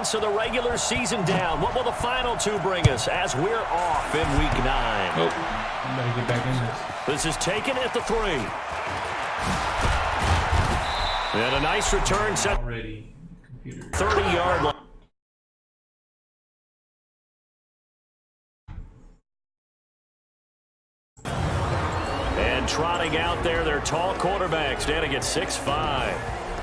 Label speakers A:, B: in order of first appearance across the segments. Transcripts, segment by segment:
A: months of the regular season down. What will the final two bring us as we're off in Week 9?
B: Oh, you better get back in this.
A: This is taken at the 3. And a nice return set.
B: Already, computer.
A: 30-yard line. And trotting out there, their tall quarterbacks, standing at 6'5".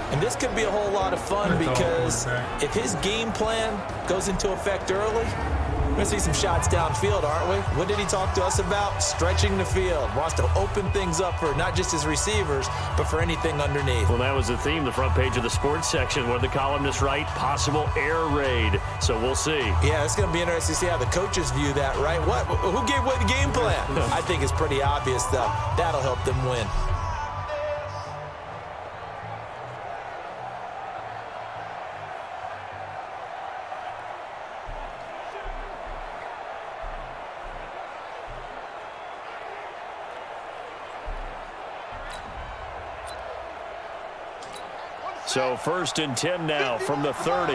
C: And this could be a whole lot of fun because if his game plan goes into effect early, we're going to see some shots downfield, aren't we? What did he talk to us about? Stretching the field. Wants to open things up for not just his receivers, but for anything underneath.
A: Well, that was the theme, the front page of the sports section, where the columnists write possible air raid. So we'll see.
C: Yeah, it's going to be interesting to see how the coaches view that, right? What? Who gave away the game plan? I think it's pretty obvious, though. That'll help them win.
A: So 1st and 10 now from the 30.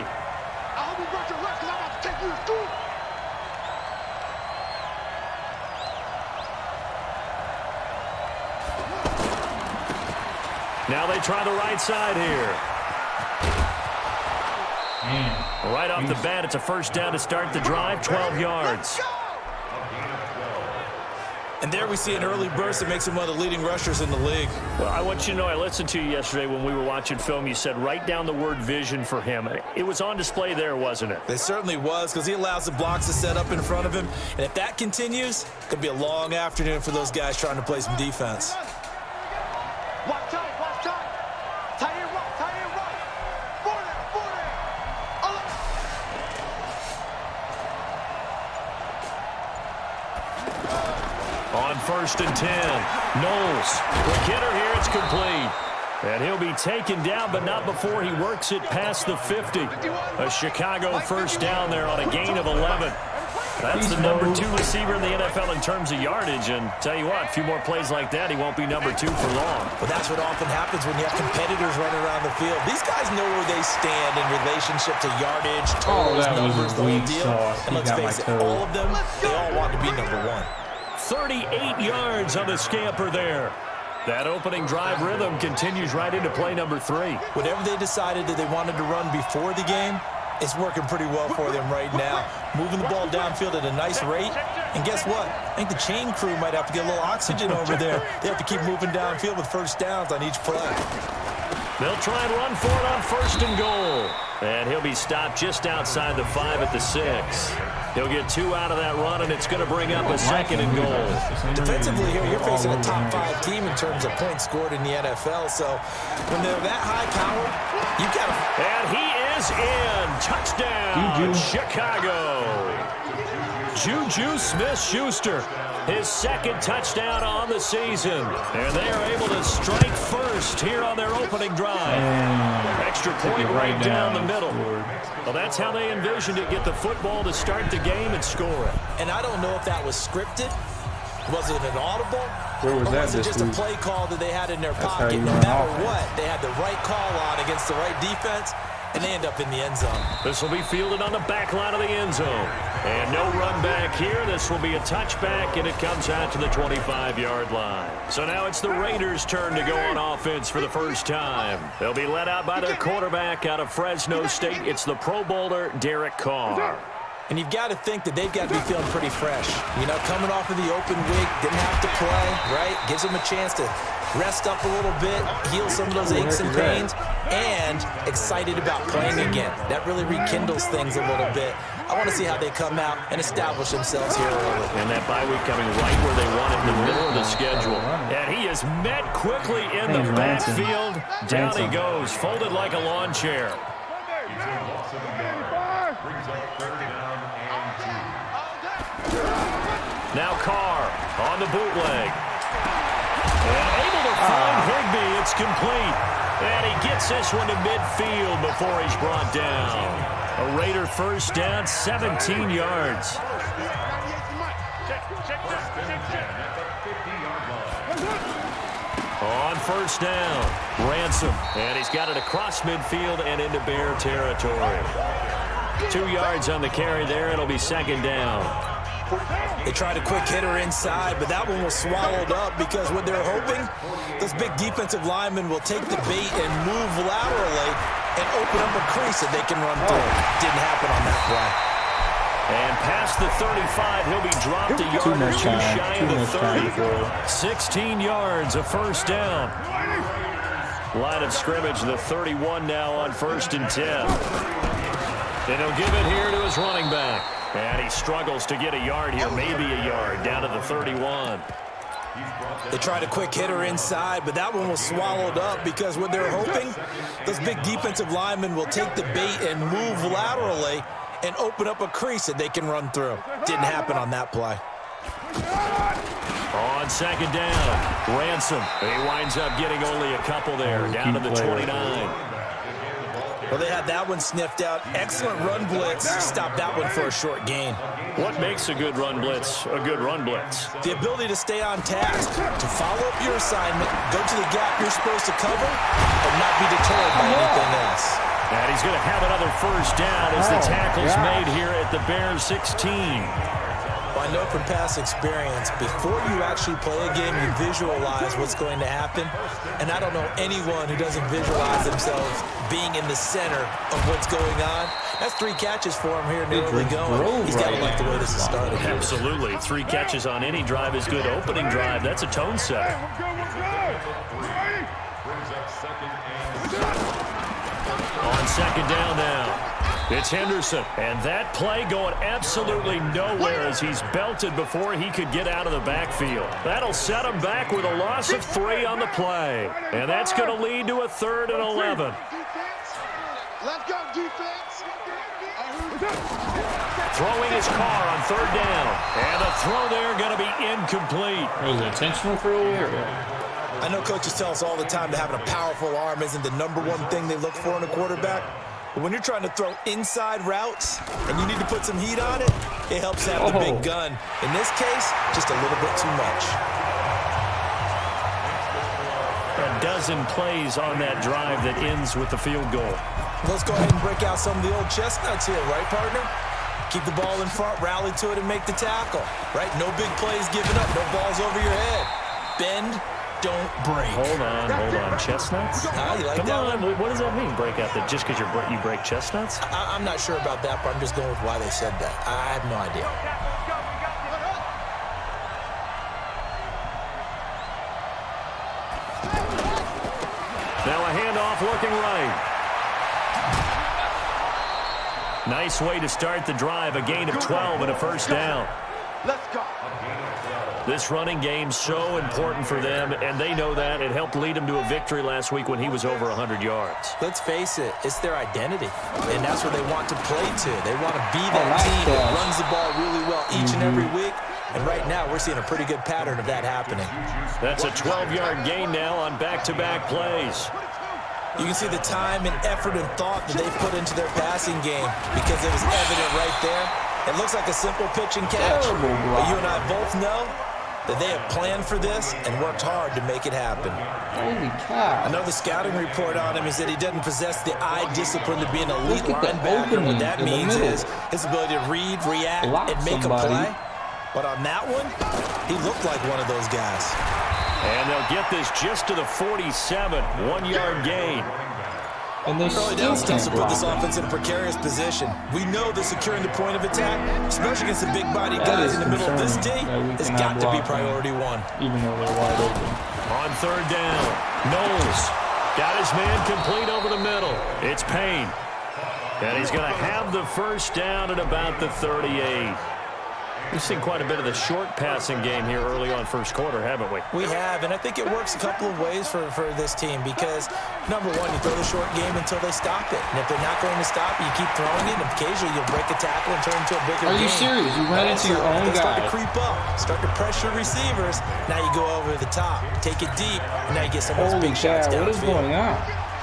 A: Now they try the right side here.
B: Man.
A: Right off the bat, it's a first down to start the drive, 12 yards.
C: And there we see an early burst that makes him one of the leading rushers in the league.
A: Well, I want you to know, I listened to you yesterday when we were watching film. You said write down the word vision for him. It was on display there, wasn't it?
C: It certainly was, because he allows the blocks to set up in front of him. And if that continues, it could be a long afternoon for those guys trying to play some defense.
D: Watch out, watch out. Tight end right, tight end right. 40, 40.
A: On 1st and 10, Knowles. The kidder here, it's complete. And he'll be taken down, but not before he works it past the 50. A Chicago first down there on a gain of 11. That's the number 2 receiver in the NFL in terms of yardage. And tell you what, a few more plays like that, he won't be number 2 for long.
C: Well, that's what often happens when you have competitors running around the field. These guys know where they stand in relationship to yardage, totals, numbers, the whole deal. And let's face it, all of them, they all want to be number 1.
A: 38 yards on the scamper there. That opening drive rhythm continues right into play number 3.
C: Whatever they decided that they wanted to run before the game, it's working pretty well for them right now. Moving the ball downfield at a nice rate. And guess what? I think the chain crew might have to get a little oxygen over there. They have to keep moving downfield with first downs on each play.
A: They'll try and run for it on 1st and goal. And he'll be stopped just outside the 5 at the 6. He'll get 2 out of that run, and it's going to bring up a 2nd and goal.
C: Defensively here, you're facing a top 5 team in terms of points scored in the NFL. So when they're that high power, you've got to...
A: And he is in. Touchdown, Chicago. Juju Smith-Schuster, his 2nd touchdown on the season. And they are able to strike first here on their opening drive. Extra point right down the middle. Well, that's how they envisioned it. Get the football to start the game and score it.
C: And I don't know if that was scripted. Was it an audible?
B: Where was that?
C: Was it just a play call that they had in their pocket? No matter what, they had the right call on against the right defense, and they end up in the end zone.
A: This will be fielded on the back line of the end zone. And no run back here. This will be a touchback, and it comes out to the 25-yard line. So now it's the Raiders' turn to go on offense for the first time. They'll be led out by their quarterback out of Fresno State. It's the Pro Bowler, Derek Carr.
C: And you've got to think that they've got to be feeling pretty fresh. You know, coming off of the open week, didn't have to play, right? Gives them a chance to rest up a little bit, heal some of those aches and pains, and excited about playing again. That really rekindles things a little bit. I want to see how they come out and establish themselves here early.
A: And that bye week coming right where they want it, in the middle of the schedule. And he is met quickly in the backfield. Down he goes, folded like a lawn chair. Now Carr on the bootleg. And able to find Higbee. It's complete. And he gets this one to midfield before he's brought down. A Raider first down, 17 yards. On first down, Ransom. And he's got it across midfield and into Bear territory. 2 yards on the carry there. It'll be second down.
C: They tried a quick hitter inside, but that one was swallowed up because what they're hoping, those big defensive linemen will take the bait and move laterally and open up a crease that they can run through. Didn't happen on that play.
A: And past the 35, he'll be dropped a yard or two shy of the 30. 16 yards, a first down. Line of scrimmage, the 31 now on 1st and 10. And he'll give it here to his running back. And he struggles to get a yard here, maybe a yard, down to the 31.
C: They tried a quick hitter inside, but that one was swallowed up because what they're hoping, those big defensive linemen will take the bait and move laterally and open up a crease that they can run through. Didn't happen on that play.
A: On second down, Ransom. He winds up getting only a couple there, down to the 29.
C: Well, they had that one sniffed out. Excellent run blitz. Stopped that one for a short gain.
A: What makes a good run blitz a good run blitz?
C: The ability to stay on task, to follow up your assignment, go to the gap you're supposed to cover, and not be deterred by anything else.
A: And he's going to have another first down as the tackle's made here at the Bears 16.
C: Well, I know from past experience, before you actually play a game, you visualize what's going to happen. And I don't know anyone who doesn't visualize themselves being in the center of what's going on. That's 3 catches for him here in the early going. He's got to like the way this is started.
A: Absolutely. 3 catches on any drive is good. Opening drive, that's a tone setter. On second down now. It's Henderson, and that play going absolutely nowhere as he's belted before he could get out of the backfield. That'll set him back with a loss of 3 on the play, and that's going to lead to a 3rd and 11.
D: Let's go, defense.
A: Throwing his car on 3rd down, and the throw there going to be incomplete.
B: Was it intentional for a year?
C: I know coaches tell us all the time that having a powerful arm isn't the #1 thing they look for in a quarterback. But when you're trying to throw inside routes and you need to put some heat on it, it helps have the big gun. In this case, just a little bit too much.
A: A dozen plays on that drive that ends with the field goal.
C: Let's go ahead and break out some of the old chestnuts here, right, partner? Keep the ball in front, rally to it, and make the tackle, right? No big plays given up, no balls over your head. Bend, don't break.
A: Hold on. Chestnuts?
C: You like
A: Come
C: that
A: on.
C: one?
A: What does that mean, break out? That just because you break chestnuts?
C: I'm not sure about that, but I'm just going with why they said that. I have no idea.
A: Now a handoff looking right. Nice way to start the drive. A gain of 12 and a first down.
D: Let's go.
A: This running game's so important for them, and they know that. It helped lead them to a victory last week when he was over 100 yards.
C: Let's face it, it's their identity, and that's what they want to play to. They want to be that team that runs the ball really well each and every week, and right now we're seeing a pretty good pattern of that happening.
A: That's a 12-yard gain now on back-to-back plays.
C: You can see the time and effort and thought that they've put into their passing game because it was evident right there. It looks like a simple pitch and catch, but you and I both know that they have planned for this and worked hard to make it happen.
B: Holy cow.
C: Another scouting report on him is that he doesn't possess the eye discipline to be an elite linebacker. What that means is his ability to read, react, and make a play. But on that one, he looked like one of those guys.
A: And they'll get this just to the 47, 1-yard gain.
B: And they
C: Early down stunts will put this offense in a precarious position. We know that securing the point of attack, especially against the big body guys in the middle of this D, has got to be priority 1.
B: Even though they're wide open.
A: On 3rd down, Knowles got his man complete over the middle. It's Payne. And he's going to have the first down at about the 38. We've seen quite a bit of the short passing game here early on first quarter, haven't we?
C: We have, and I think it works a couple of ways for this team because, number one, you throw the short game until they stop it. And if they're not going to stop it, you keep throwing it, and occasionally you'll break a tackle and turn into a bigger game.
B: Are you serious? You ran into your own guy.
C: Start to creep up, start to pressure receivers. Now you go over the top, take it deep, and now you get some of those big shots downfield.
B: What is going on?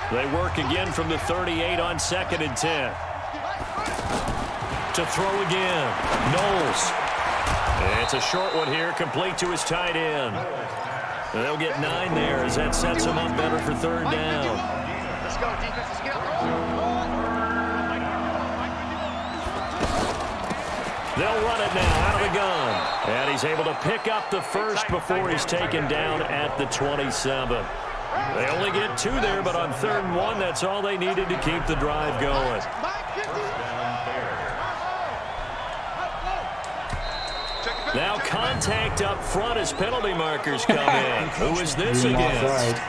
A: They work again from the 38 on 2nd and 10. To throw again, Knowles. It's a short one here, complete to his tight end. They'll get 9 there as that sets them up better for 3rd down.
D: Let's go, defense. Let's get out
A: They'll run it now out of the gun. And he's able to pick up the first before he's taken down at the 27. They only get 2 there, but on 3rd and 1, that's all they needed to keep the drive going. Now contact up front as penalty markers come in. Who is this against?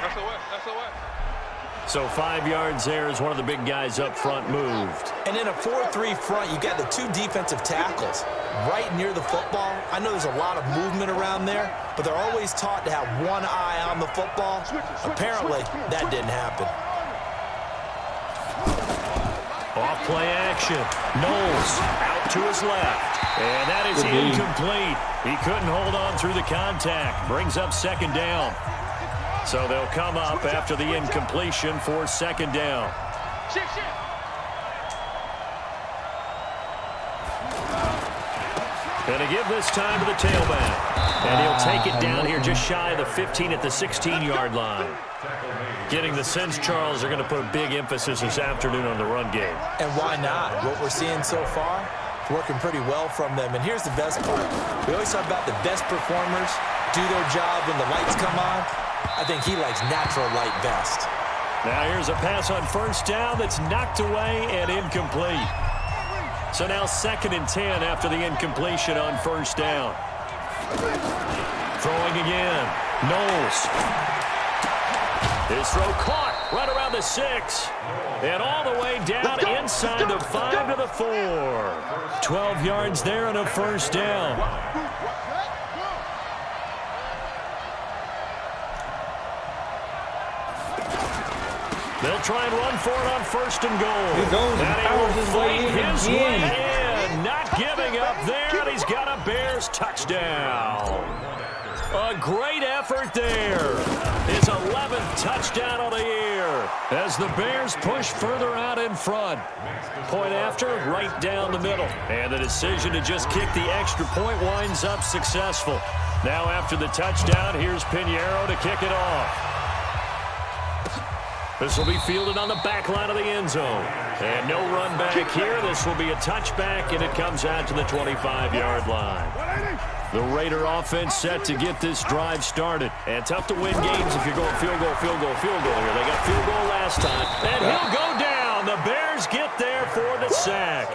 A: So 5 yards there as one of the big guys up front moved.
C: And in a 4-3 front, you got the 2 defensive tackles right near the football. I know there's a lot of movement around there, but they're always taught to have one eye on the football. Apparently, that didn't happen.
A: Off play action. Knowles out to his left. And that is incomplete. He couldn't hold on through the contact. Brings up 2nd down. So they'll come up after the incompletion for 2nd down. And to give this time to the tailback. And he'll take it down here just shy of the 15 at the 16-yard line. Getting the sense, Charles, they're going to put a big emphasis this afternoon on the run game.
C: And why not? What we're seeing so far, working pretty well from them. And here's the best part. We always talk about the best performers do their job when the lights come on. I think he likes natural light best.
A: Now here's a pass on 1st down that's knocked away and incomplete. So now 2nd and 10 after the incompletion on 1st down. Throwing again. Knowles. His throw caught right around the 6. And all the way down inside the 5 to the 4. 12 yards there and a 1st down. They'll try and run for it on 1st and goal.
B: He goes and powers his way in.
A: Not giving up there, and he's got a Bears touchdown. A great effort there. His 11th touchdown of the year as the Bears push further out in front. Point after, right down the middle. And the decision to just kick the extra point winds up successful. Now after the touchdown, here's Pinheiro to kick it off. This will be fielded on the back line of the end zone. And no run back here. This will be a touchback, and it comes out to the 25-yard line. The Raider offense set to get this drive started. And tough to win games if you're going field goal, field goal, field goal here. They got field goal last time. And he'll go down. The Bears get there for the sack.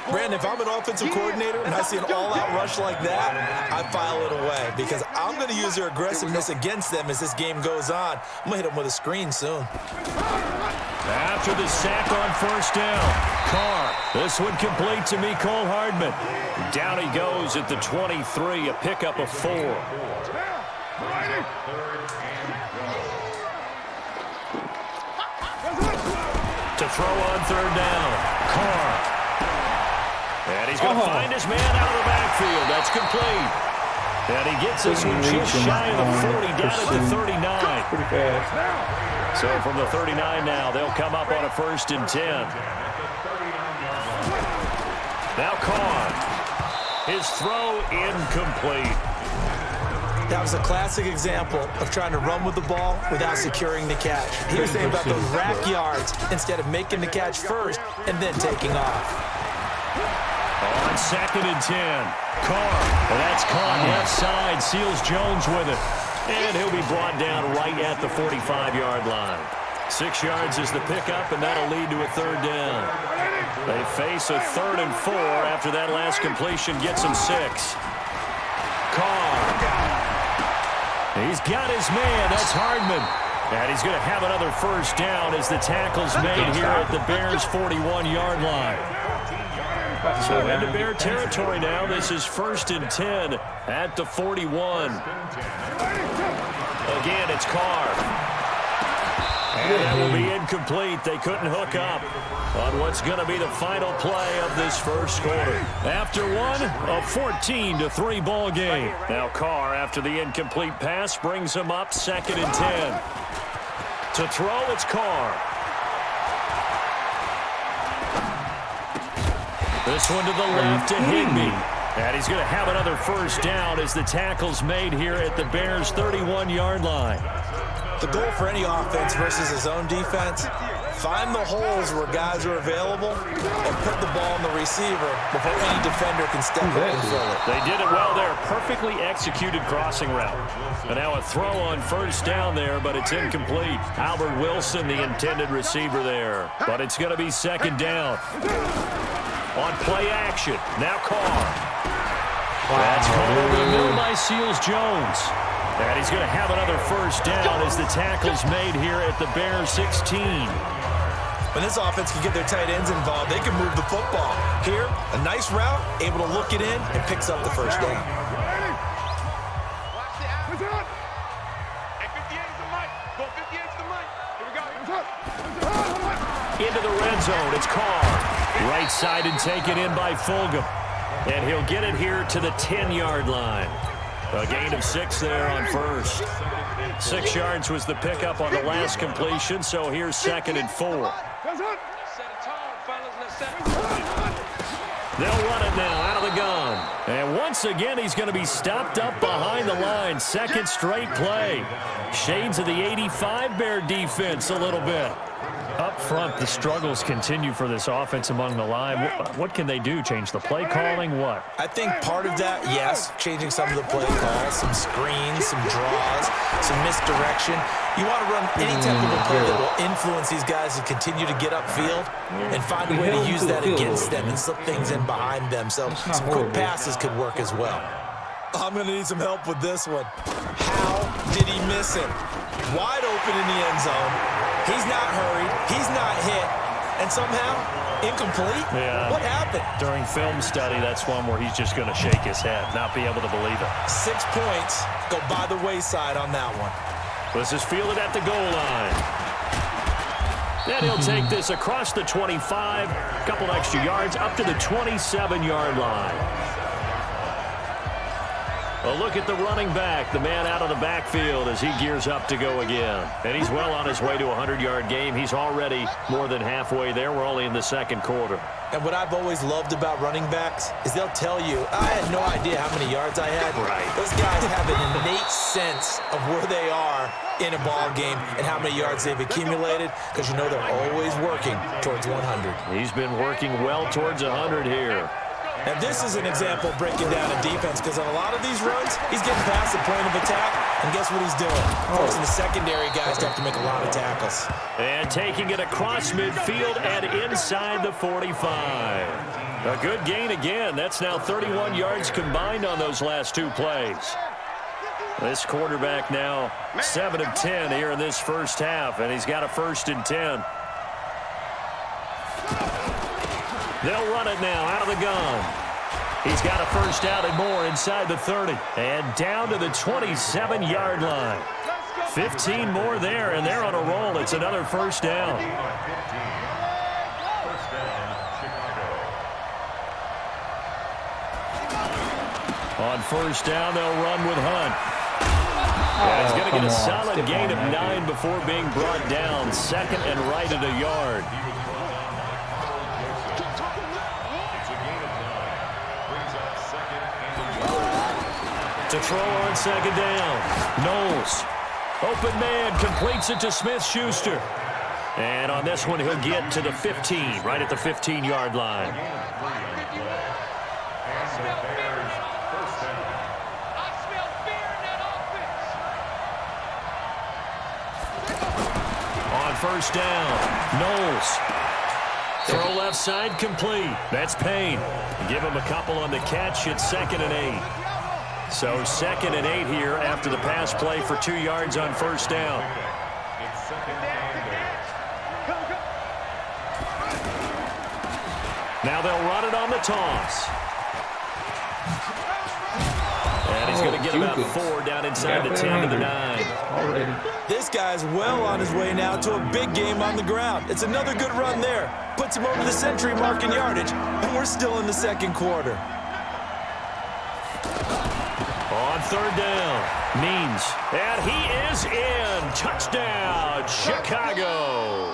C: Brandon, if I'm an offensive coordinator and I see an all-out rush like that, I file it away because I'm going to use their aggressiveness against them as this game goes on. I'm going to hit them with a screen soon.
A: After the sack on 1st down, Carr. This one complete to Mecole Hardman. Down he goes at the 23, a pickup of 4. To throw on 3rd down, Carr. And he's going to find his man out of the backfield. That's complete. And he gets this one just shy of the 40, down at the 39.
B: Pretty fast.
A: So from the 39 now, they'll come up on a 1st and 10. Now Carr. His throw incomplete.
C: That was a classic example of trying to run with the ball without securing the catch. He was saying about those rack yards instead of making the catch first and then taking off.
A: On 2nd and 10, Carr, and that's caught left side, seals Jones with it. And he'll be brought down right at the 45-yard line. 6 yards is the pickup, and that'll lead to a 3rd down. They face a 3rd and 4 after that last completion gets him 6. Carr. He's got his man, that's Hardman. And he's going to have another 1st down as the tackle's made here at the Bears' 41-yard line. So into Bear territory now. This is 1st and 10 at the 41. Again, it's Carr. And that will be incomplete. They couldn't hook up on what's going to be the final play of this 1st quarter. After one, a 14-3 ball game. Now Carr, after the incomplete pass, brings him up 2nd and 10. To throw, it's Carr. This one to the left to Higbee. And he's going to have another 1st down as the tackle's made here at the Bears' 31-yard line.
C: The goal for any offense versus his own defense, Find the holes where guys are available and put the ball on the receiver before any defender can step up and fill it.
A: They did it well there. Perfectly executed crossing route. And now a throw on first down there, but it's incomplete. Albert Wilson, the intended receiver there. But it's going to be second down. On play action. Now Carr. That's called over the middle by Seals-Jones. And he's going to have another first down as the tackle's made here at the Bears 16.
C: When this offense can get their tight ends involved, they can move the football. Here, a nice route, able to look it in, and picks up the first down.
D: Watch the action. And 58 is the mic. Go 58 is the mic. Here we go.
A: Into the red zone. It's Carr. Right side and taken in by Fulgham. And he'll get it here to the 10-yard line. A gain of 6 there on first. 6 yards was the pickup on the last completion, so here's 2nd and 4. They'll run it now out of the gun. And once again, he's going to be stopped up behind the line. Second straight play. Shades of the 85 Bear defense a little bit. Up front, the struggles continue for this offense among the line. What can they do? Change the play calling? What?
C: I think part of that, yes, changing some of the play calls, some screens, some draws, some misdirection. You want to run any type of a play that will influence these guys to continue to get upfield and find a way to use that against them and slip things in behind them. So some quick passes could work as well. I'm going to need some help with this one. How did he miss him? Wide open in the end zone. He's not hurried. He's not hit. And somehow, incomplete?
A: Yeah.
C: What happened?
A: During film study, that's one where he's just going to shake his head, not be able to believe it.
C: 6 points go by the wayside on that one.
A: This is fielded at the goal line. Then he'll take this across the 25, a couple extra yards, up to the 27-yard line. A look at the running back, the man out of the backfield as he gears up to go again. And he's well on his way to a 100-yard game. He's already more than halfway there. We're only in the second quarter.
C: And what I've always loved about running backs is they'll tell you, I had no idea how many yards I had.
A: Right.
C: Those guys have an innate sense of where they are in a ball game and how many yards they've accumulated because you know they're always working towards 100.
A: He's been working well towards 100 here.
C: And this is an example of breaking down in defense because on a lot of these runs, he's getting past the point of attack, and guess what he's doing? Forcing the secondary guys to have to make a lot of tackles.
A: And taking it across midfield and inside the 45. A good gain again. That's now 31 yards combined on those last 2 plays. This quarterback now 7 of 10 here in this first half, and he's got a 1st and 10. They'll run it now out of the gun. He's got a first down and more inside the 30. And down to the 27-yard line. 15 more there, and they're on a roll. It's another first down. On first down, they'll run with Hunt. And he's going to get a solid gain of 9 before being brought down. 2nd and right at a yard. To throw on 2nd down. Knowles. Open man completes it to Smith-Schuster. And on this one, he'll get to the 15, right at the 15-yard line. On first down, Knowles. Throw left side complete. That's Payne. Give him a couple on the catch. It's 2nd and 8. So 2nd and 8 here after the pass play for 2 yards on first down. Now they'll run it on the toss. And he's going to get about 4 down inside the 10 to the 9.
C: This guy's well on his way now to a big game on the ground. It's another good run there. Puts him over the century mark in yardage, and we're still in the second quarter.
A: On 3rd down, Means. And he is in. Touchdown, Chicago.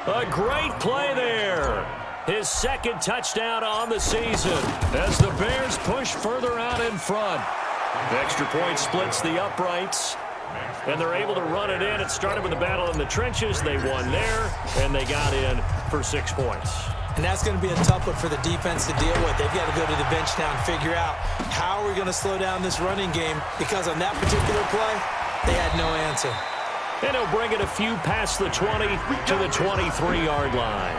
A: A great play there. His 2nd touchdown on the season as the Bears push further out in front. The extra point splits the uprights. And they're able to run it in. It started with a battle in the trenches. They won there, and they got in for 6 points.
C: And that's going to be a tough one for the defense to deal with. They've got to go to the bench now and figure out how are we going to slow down this running game, because on that particular play, they had no answer.
A: And he'll bring it a few past the 20 to the 23-yard line.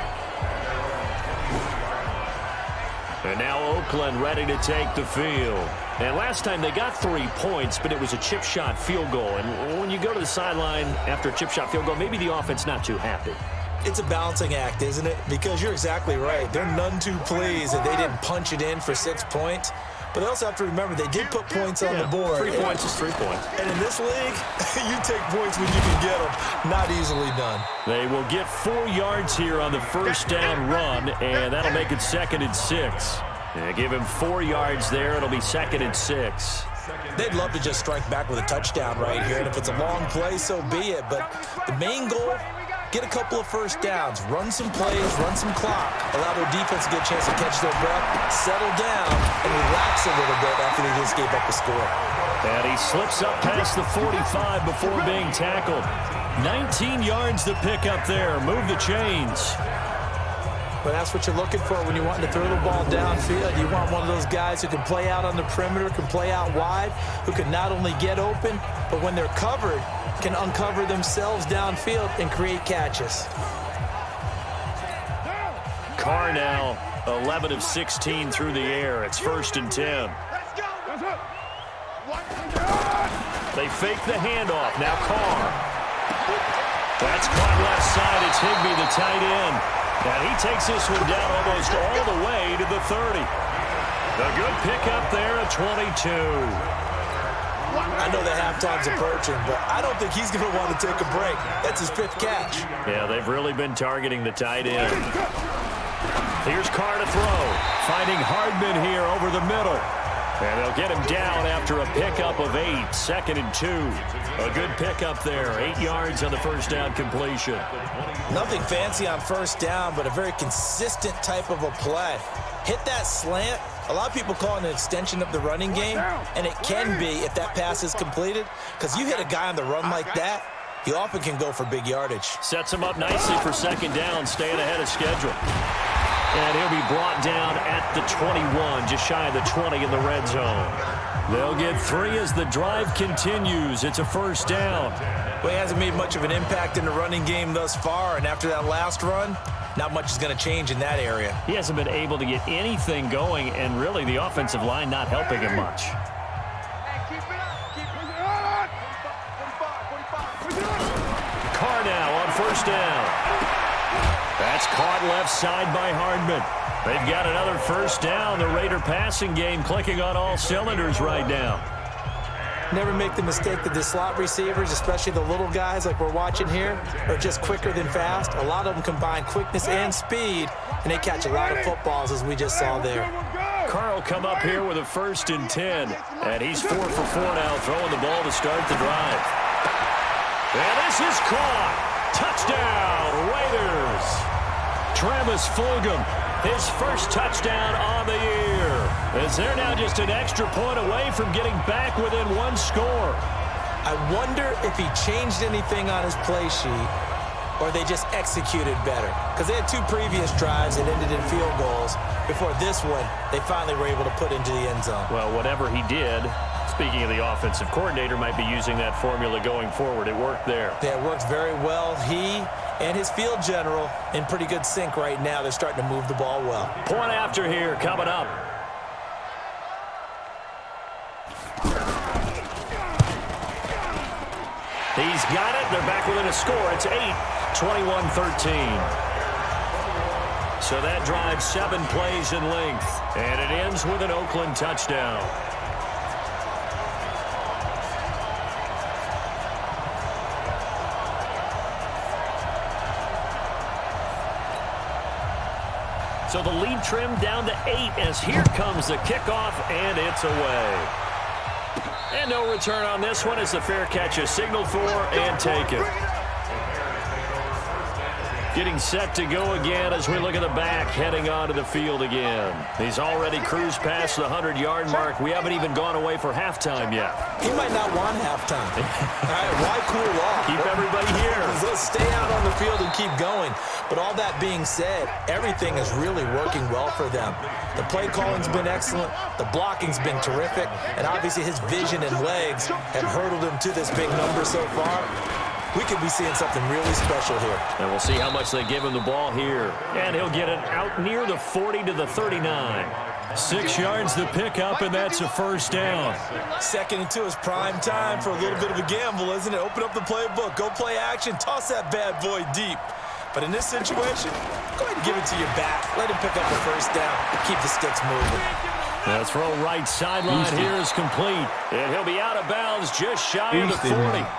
A: And now Oakland ready to take the field. And last time they got 3 points, but it was a chip shot field goal. And when you go to the sideline after a chip shot field goal, maybe the offense not too happy.
C: It's a balancing act, isn't it? Because you're exactly right. They're none too pleased that they didn't punch it in for 6 points. But they also have to remember they did put points on the board.
A: 3 points is 3 points.
C: And in this league, you take points when you can get them. Not easily done.
A: They will get 4 yards here on the first down run, and that'll make it 2nd and 6. Give him 4 yards there. It'll be 2nd and 6.
C: They'd love to just strike back with a touchdown right here. And if it's a long play, so be it. But the main goal, get a couple of first downs, run some plays, run some clock, allow their defense to get a chance to catch their breath, settle down, and relax a little bit after they just gave up a score.
A: And he slips up past the 45 before being tackled. 19 yards to pick up there. Move the chains.
C: But that's what you're looking for when you're wanting to throw the ball downfield. You want one of those guys who can play out on the perimeter, can play out wide, who can not only get open, but when they're covered, can uncover themselves downfield and create catches.
A: Carr now 11 of 16 through the air. It's 1st and 10. They fake the handoff. Now Carr. That's caught left side. It's Higbee, the tight end. And he takes this one down almost all the way to the 30. A good pickup there at 22.
C: I know that halftime's approaching, but I don't think he's going to want to take a break. That's his 5th catch.
A: Yeah, they've really been targeting the tight end. Here's Carr to throw. Finding Hardman here over the middle. And they'll get him down after a pickup of 8. 2nd and 2. A good pickup there. 8 yards on the first down completion.
C: Nothing fancy on first down, but a very consistent type of a play. Hit that slant. A lot of people call it an extension of the running game, and it can be if that pass is completed, because you hit a guy on the run like that, you often can go for big yardage.
A: Sets him up nicely for 2nd down, staying ahead of schedule. And he'll be brought down at the 21, just shy of the 20 in the red zone. They'll get 3 as the drive continues. It's a first down.
C: Well, he hasn't made much of an impact in the running game thus far, and after that last run, not much is going to change in that area.
A: He hasn't been able to get anything going, and really the offensive line not helping him much. Carr now on first down. That's caught left side by Hardman. They've got another first down. The Raider passing game clicking on all cylinders right now.
C: Never make the mistake that the slot receivers, especially the little guys like we're watching here, are just quicker than fast. A lot of them combine quickness and speed, and they catch a lot of footballs, as we just saw there.
A: Carr will come up here with a 1st and 10, and he's 4 for 4 now, throwing the ball to start the drive. And this is caught. Touchdown, Raiders. Travis Fulgham, his first touchdown on the year. As they're now just an extra point away from getting back within 1 score.
C: I wonder if he changed anything on his play sheet, or they just executed better. Because they had 2 previous drives that ended in field goals. Before this one, they finally were able to put into the end zone.
A: Well, whatever he did, speaking of the offensive coordinator, might be using that formula going forward. It worked there.
C: Yeah, it worked very well. He and his field general in pretty good sync right now. They're starting to move the ball well.
A: Point after here coming up. He's got it. They're back within a score. It's 8, 21-13. So that drives 7 plays in length. And it ends with an Oakland touchdown. So the lead trimmed down to 8 as here comes the kickoff, and it's away. And no return on this one as the fair catch is signaled for and taken. Getting set to go again as we look at the back, heading onto the field again. He's already cruised past the 100-yard mark. We haven't even gone away for halftime yet.
C: He might not want halftime. All right, why cool off?
A: Keep everybody here.
C: Let's stay out on the field and keep going. But all that being said, everything is really working well for them. The play calling's been excellent. The blocking's been terrific. And obviously his vision and legs have hurdled him to this big number so far. We could be seeing something really special here.
A: And we'll see how much they give him the ball here. And he'll get it out near the 40 to the 39. 6 yards to pick up, and that's a first down.
C: 2nd and 2 is prime time for a little bit of a gamble, isn't it? Open up the playbook, go play action, toss that bad boy deep. But in this situation, go ahead and give it to your back. Let him pick up the first down. Keep the sticks moving.
A: The throw right sideline here is complete. And he'll be out of bounds just shy of the 40.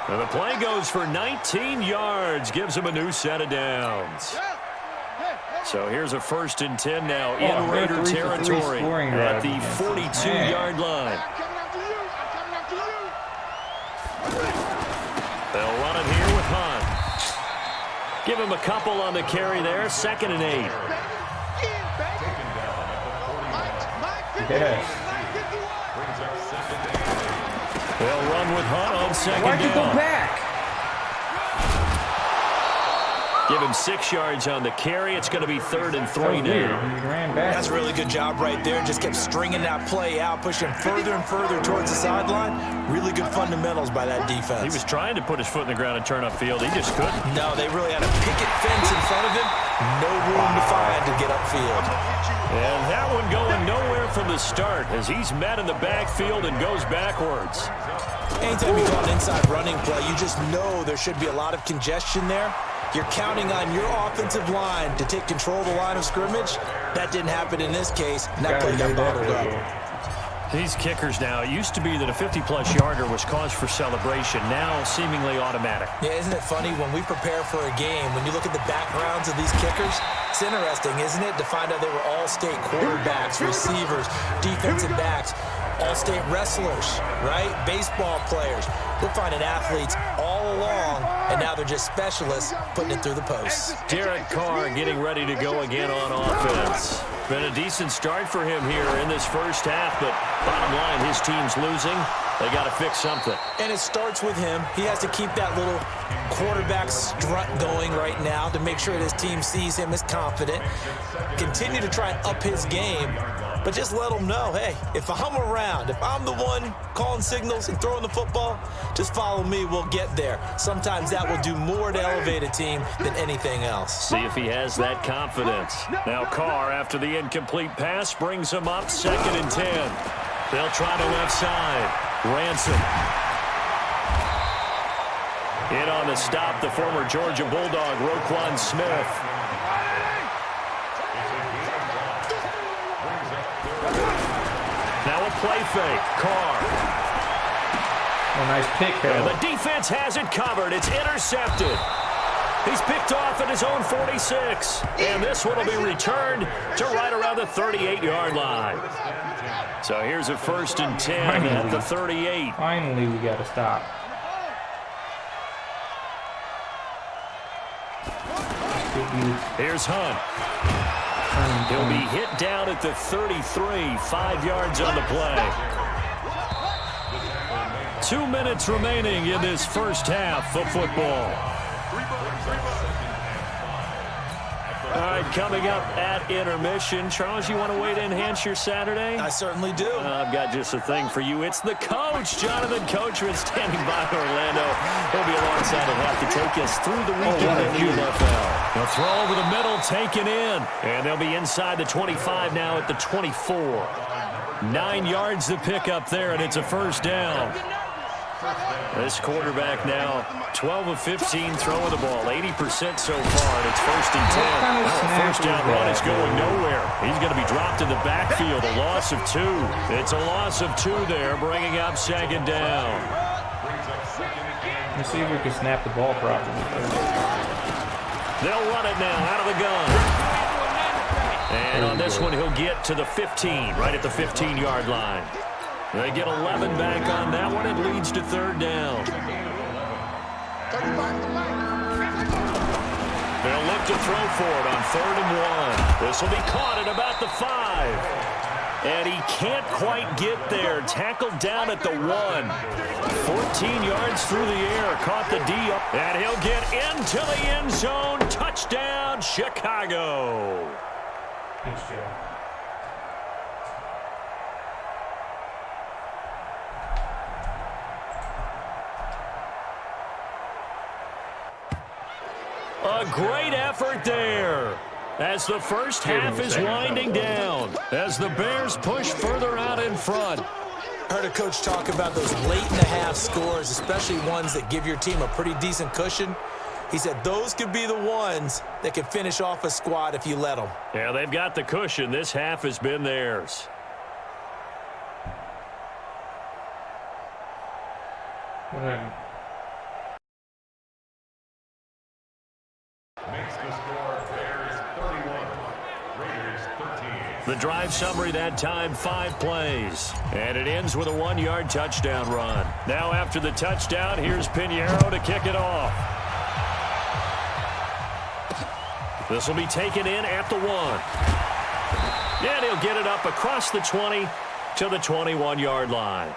A: And the play goes for 19 yards. Gives him a new set of downs. So here's a 1st and 10 now in Raider territory at the 42-yard line. They'll run it here with Hunt. Give him a couple on the carry there. 2nd and 8.
B: Yes.
A: They'll run with Hunt on 2nd down.
B: Why'd you go back?
A: Give him 6 yards on the carry. It's going to be 3rd and 3 now.
B: He ran back.
C: That's a really good job right there. Just kept stringing that play out, pushing further and further towards the sideline. Really good fundamentals by that defense.
A: He was trying to put his foot in the ground and turn upfield. He just couldn't.
C: No, they really had a picket fence in front of him. No room to find to get upfield.
A: And that one going nowhere from the start as he's met in the backfield and goes backwards.
C: Anytime you call an inside running play, you just know there should be a lot of congestion there. You're counting on your offensive line to take control of the line of scrimmage. That didn't happen in this case, and that play got bottled up.
A: These kickers now, it used to be that a 50-plus yarder was cause for celebration, now seemingly automatic.
C: Yeah, isn't it funny when we prepare for a game, when you look at the backgrounds of these kickers, it's interesting, isn't it, to find out they were all-state quarterbacks, receivers, defensive backs, all-state wrestlers, right? Baseball players. We're finding athletes all along, and now they're just specialists putting it through the posts.
A: Derek Carr getting ready to go again on offense. Been a decent start for him here in this first half, but bottom line, his team's losing. They got to fix something.
C: And it starts with him. He has to keep that little quarterback strut going right now to make sure that his team sees him as confident. Continue to try and up his game, but just let him know, hey, if I'm around, if I'm the one calling signals and throwing the football, just follow me, we'll get there. Sometimes that will do more to elevate a team than anything else.
A: See if he has that confidence. Now Carr, after the incomplete pass, brings him up 2nd and 10. They'll try to left side. Ransom. In on the stop, the former Georgia Bulldog, Roquan Smith. Now a play fake. Carr.
B: Oh, nice pick,
A: And
B: though.
A: the defense has it covered. It's intercepted. He's picked off at his own 46. And this one will be returned to right around the 38-yard line. So here's a 1st and 10 at the 38.
B: Finally, we got to stop.
A: Here's Hunt. He'll be hit down at the 33, 5 yards on the play. 2 minutes remaining in this first half of football. All right, coming up at intermission. Charles, you want to wait to enhance your Saturday?
C: I certainly do.
A: I've got just a thing for you. It's the coach, Jonathan Coachman, standing by Orlando. He'll be alongside and have to take us through the weekend in the NFL. They'll throw over the middle, taken in. And they'll be inside the 25 now at the 24. 9 yards to pick up there, and it's a first down. This quarterback now 12 of 15 throwing the ball, 80% so far, and it's 1st and 10. Now, first down run is going nowhere. He's going to be dropped in the backfield, a loss of 2. It's a loss of 2 there, bringing up 2nd down.
B: Let's see if we can snap the ball properly.
A: They'll run it now out of the gun. And on this one, he'll get to the 15, right at the 15-yard line. They get 11 back on that one. It leads to 3rd down. They'll look to throw for it on 3rd and 1. This will be caught at about the 5. And he can't quite get there. Tackled down at the 1. 14 yards through the air. Caught the D. And he'll get into the end zone. Touchdown, Chicago.
B: Thanks, Joe.
A: A great effort there as the first half is winding down, as the Bears push further out in front.
C: Heard a coach talk about those late-in-the-half scores, especially ones that give your team a pretty decent cushion. He said those could be the ones that can finish off a squad if you let them.
A: Yeah, they've got the cushion. This half has been theirs.
B: What happened?
E: Makes the score Bears 31, Raiders 13.
A: The drive summary that time, 5 plays. And it ends with a 1-yard touchdown run. Now after the touchdown, here's Pinheiro to kick it off. This will be taken in at the 1. And he'll get it up across the 20 to the 21-yard line.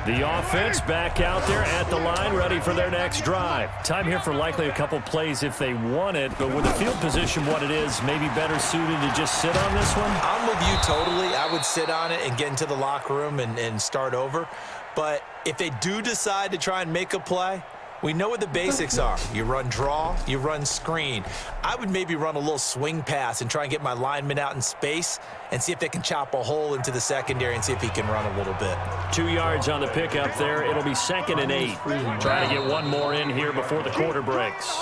A: The offense back out there at the line, ready for their next drive. Time here for likely a couple plays if they want it, but with the field position what it is, maybe better suited to just sit on this one?
C: I'm with you totally. I would sit on it and get into the locker room and start over. But if they do decide to try and make a play, we know what the basics are. You run draw, you run screen. I would maybe run a little swing pass and try and get my lineman out in space and see if they can chop a hole into the secondary and see if he can run a little bit.
A: 2 yards on the pickup there. It'll be 2nd and 8. Try to get one more in here before the quarter breaks.